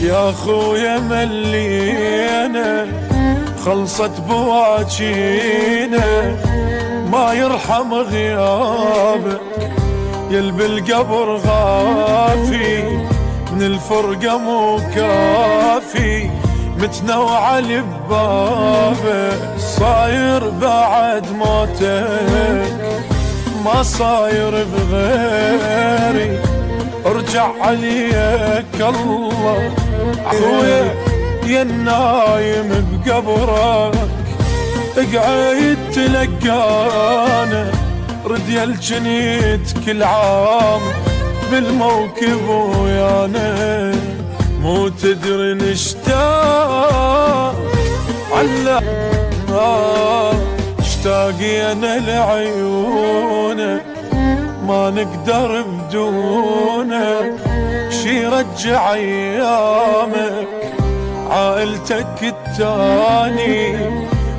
يا خويا ملينا خلصت بواجينا، ما يرحم غيابك يل بالقبر غافي، من الفرقة مو كافي متنوع لبابك. صاير بعد موتك ما صاير بغيري، ارجع عليك الله خويا يا النايم بقبرك، اقعد تلقانا رد يا الجنيت كل عام بالموكب ويانا، مو تدري نشتاق على اشتاقي انا لعيونك، ما نقدر بدونك، شي رجع ايامك عائلتك التاني،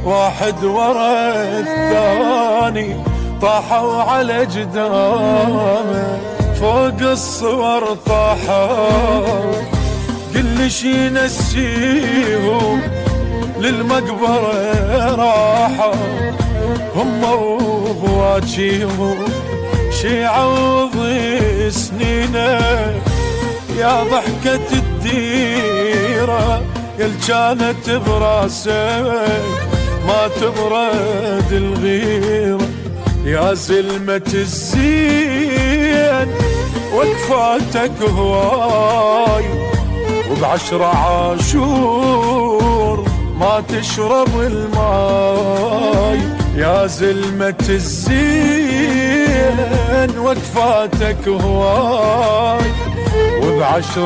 واحد ورا الثاني طاحوا على جدامك، فوق الصور طاحوا كل شي نسيهم، للمقبرة راحوا هم وبواجيهم، شي عوض سنينه يا ضحكة الديرة يل كانت براسك ما تبرد الغيرة، يا زلمة الزين وقفاتك هواي، وب10 عاشور ما تشرب الماي، يا زلمة الزين وقفاتك هواي، وب10